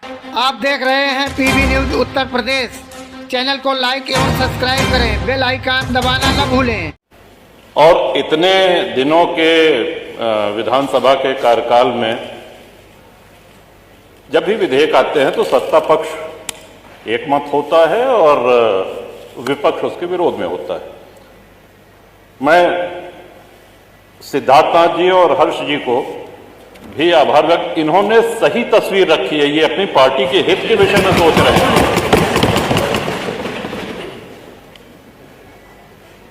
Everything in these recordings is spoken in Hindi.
आप देख रहे हैं PB news Uttar Pradesh. Channel को लाइक एवं सब्सक्राइब करें, बेल आइकन दबाना न भूलें। और इतने दिनों के विधानसभा के कार्यकाल में जब भी विधेयक आते हैं तो सत्ता पक्ष एकमत होता है और विपक्ष उसके विरोध में होता है। मैं सिद्धार्थनाथ जी और हर्ष जी को भी आभार व्यक्त, इन्होंने सही तस्वीर रखी है। ये अपनी पार्टी के हित के विषय में सोच रहे हैं।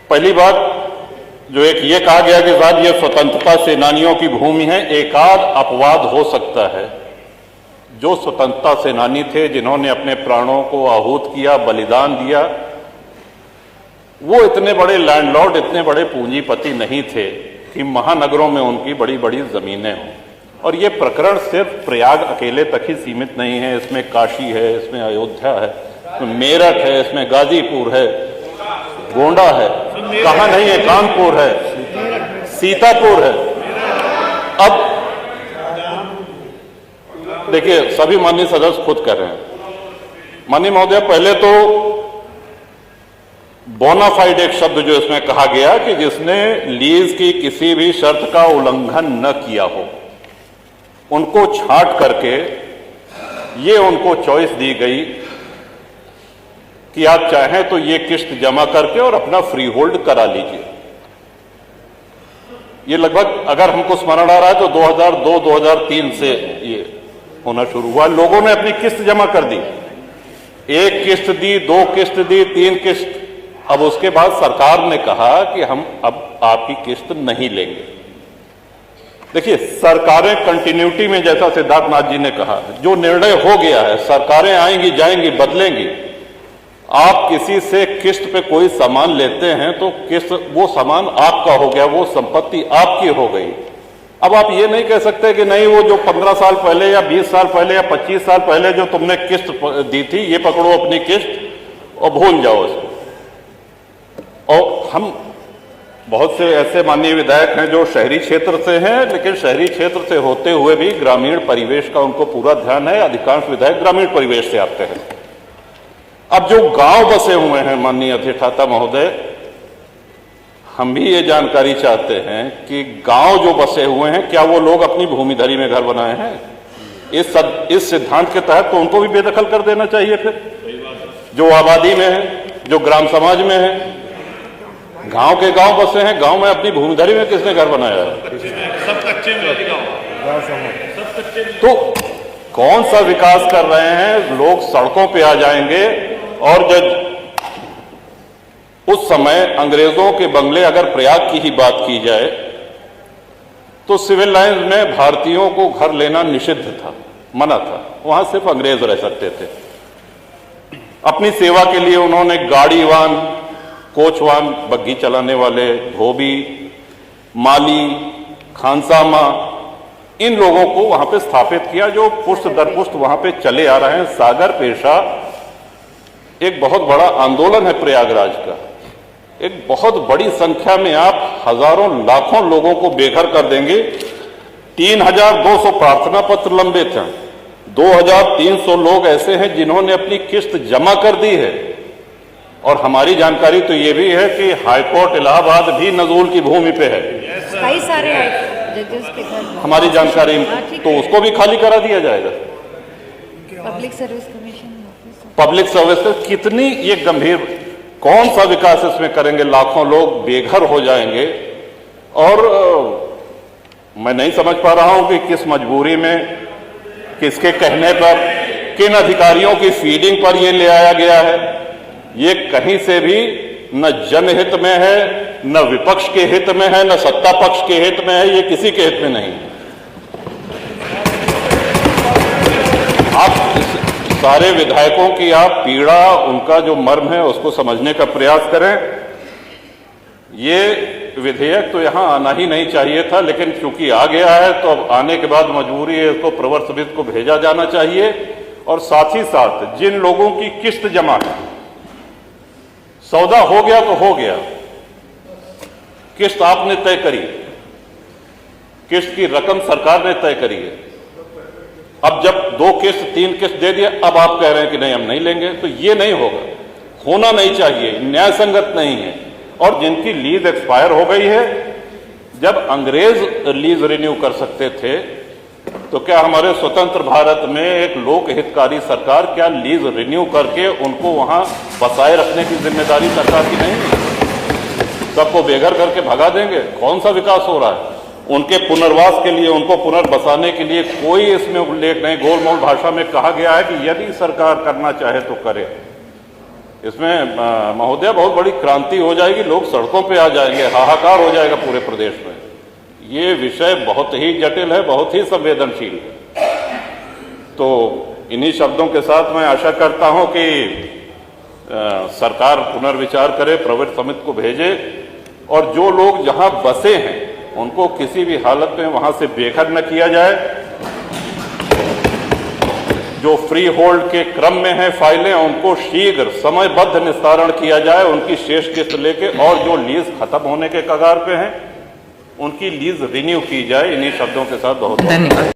पहली बात जो एक ये कहा गया कि साहब ये स्वतंत्रता सेनानियों की भूमि है, एकाध अपवाद हो सकता है। जो स्वतंत्रता सेनानी थे, जिन्होंने अपने प्राणों को आहूत किया, बलिदान दिया, वो इतने बड़े लैंडलॉर्ड, इतने बड़े पूंजीपति नहीं थे कि महानगरों में उनकी बड़ी बड़ी जमीनें हों। और ये प्रकरण सिर्फ प्रयाग अकेले तक ही सीमित नहीं है। इसमें काशी है, इसमें अयोध्या है, इसमें मेरठ है, इसमें गाजीपुर है, गोंडा है, कहाँ नहीं है, कानपुर है, सीतापुर है। अब देखिए, सभी माननीय सदस्य खुद कर रहे हैं। माननीय महोदय, पहले तो बोनाफाइड एक शब्द जो इसमें कहा गया कि जिसने लीज की किसी भी शर्त का उल्लंघन न किया हो, उनको छांट करके ये उनको चॉइस दी गई कि आप चाहें तो ये किस्त जमा करके और अपना फ्री होल्ड करा लीजिए। ये लगभग, अगर हमको स्मरण आ रहा है, तो 2002-2003 से ये होना शुरू हुआ। लोगों ने अपनी किस्त जमा कर दी, एक किस्त दी, दो किस्त दी, तीन किस्त। अब उसके बाद सरकार ने कहा कि हम अब आपकी किस्त नहीं लेंगे। देखिए, सरकारें कंटिन्यूटी में, जैसा सिद्धार्थनाथ जी ने कहा, जो निर्णय हो गया है, सरकारें आएंगी जाएंगी, बदलेंगी। आप किसी से किस्त पे कोई सामान लेते हैं तो किस्त, वो सामान आपका हो गया, वो संपत्ति आपकी हो गई। अब आप ये नहीं कह सकते कि नहीं, वो जो 15 साल पहले या 20 साल पहले या 25 साल पहले जो तुमने किस्त दी थी, ये पकड़ो अपनी किस्त और भूल जाओ इसको। और हम बहुत से ऐसे माननीय विधायक हैं जो शहरी क्षेत्र से हैं, लेकिन शहरी क्षेत्र से होते हुए भी ग्रामीण परिवेश का उनको पूरा ध्यान है। अधिकांश विधायक ग्रामीण परिवेश से आते हैं। अब जो गांव बसे हुए हैं, माननीय अधिष्ठाता महोदय, हम भी ये जानकारी चाहते हैं कि गांव जो बसे हुए हैं, क्या वो लोग अपनी भूमिधरी में घर बनाए हैं? इस सिद्धांत के तहत तो उनको भी बेदखल कर देना चाहिए। फिर जो आबादी में है, जो ग्राम समाज में है, गांव के गांव बसे हैं, गांव में अपनी भूमिधरी में किसने घर बनाया है? सब कच्चे में सब कच्चे में। तो कौन सा विकास कर रहे हैं? लोग सड़कों पे आ जाएंगे। और जब उस समय अंग्रेजों के बंगले, अगर प्रयाग की ही बात की जाए, तो सिविल लाइंस में भारतीयों को घर लेना निषिद्ध था, मना था। वहां सिर्फ अंग्रेज रह सकते थे। अपनी सेवा के लिए उन्होंने गाड़ीवान, कोचवान, बग्घी चलाने वाले, धोबी, माली, खानसामा, इन लोगों को वहां पे स्थापित किया, जो पुष्ट दर पुष्ट वहां पे चले आ रहे हैं। सागर पेशा एक बहुत बड़ा आंदोलन है प्रयागराज का। एक बहुत बड़ी संख्या में आप हजारों लाखों लोगों को बेघर कर देंगे। 3200 प्रार्थना पत्र लंबित हैं। 2300 लोग ऐसे हैं जिन्होंने अपनी किस्त जमा कर दी है। और हमारी जानकारी तो ये भी है कि हाईकोर्ट इलाहाबाद भी नजूल की भूमि पे है। कई सारे जजेस के घर, हमारी जानकारी, तो उसको भी खाली करा दिया जाएगा। Public service commission, public service, कितनी ये गंभीर, कौन सा विकास इसमें करेंगे? लाखों लोग बेघर हो जाएंगे। और मैं नहीं समझ पा रहा हूं कि किस मजबूरी में, किसके कहने पर, किन अधिकारियों की फीडिंग पर यह ले आया गया है। ये कहीं से भी न जनहित में है, न विपक्ष के हित में है, न सत्ता पक्ष के हित में है। ये किसी के हित में नहीं। आप सारे विधायकों की आप पीड़ा, उनका जो मर्म है, उसको समझने का प्रयास करें। ये विधेयक तो यहां आना ही नहीं चाहिए था, लेकिन चूंकि आ गया है तो अब आने के बाद मजबूरी है, इसको प्रवर समिति को भेजा जाना चाहिए। और साथ ही साथ जिन लोगों की किस्त जमा है, सौदा हो गया तो हो गया, किस्त आपने तय करी, किस्त की रकम सरकार ने तय करी है, अब जब 2 किस्त 3 किस्त दे दिया, अब आप कह रहे हैं कि नहीं हम नहीं लेंगे, तो ये नहीं होगा, होना नहीं चाहिए, न्याय संगत नहीं है। और जिनकी लीज एक्सपायर हो गई है, जब अंग्रेज लीज रिन्यू कर सकते थे, तो क्या हमारे स्वतंत्र भारत में एक लोक हितकारी सरकार क्या लीज रिन्यू करके उनको वहां बसाए रखने की जिम्मेदारी सरकार की नहीं है? सबको बेघर करके भगा देंगे? कौन सा विकास हो रहा है? उनके पुनर्वास के लिए, उनको पुनर्बसाने के लिए कोई इसमें उल्लेख नहीं। गोलमोल भाषा में कहा गया है कि यदि सरकार करना चाहे तो करे। इसमें महोदय बहुत बड़ी क्रांति हो जाएगी, लोग सड़कों पे आ जाएंगे, हाहाकार हो जाएगा पूरे प्रदेश में। ये विषय बहुत ही जटिल है, बहुत ही संवेदनशील है। तो इन्हीं शब्दों के साथ मैं आशा करता हूं कि सरकार पुनर्विचार करे, प्रवृत्ति समिति को भेजे, और जो लोग जहां बसे हैं उनको किसी भी हालत में वहां से बेघर न किया जाए। जो फ्री होल्ड के क्रम में है फाइलें, उनको शीघ्र समयबद्ध निस्तारण किया जाए, उनकी शेष किस्त लेके, और जो लीज खत्म होने के कगार पे हैं उनकी लीज रिन्यू की जाए। इन्हीं शब्दों के साथ बहुत धन्यवाद।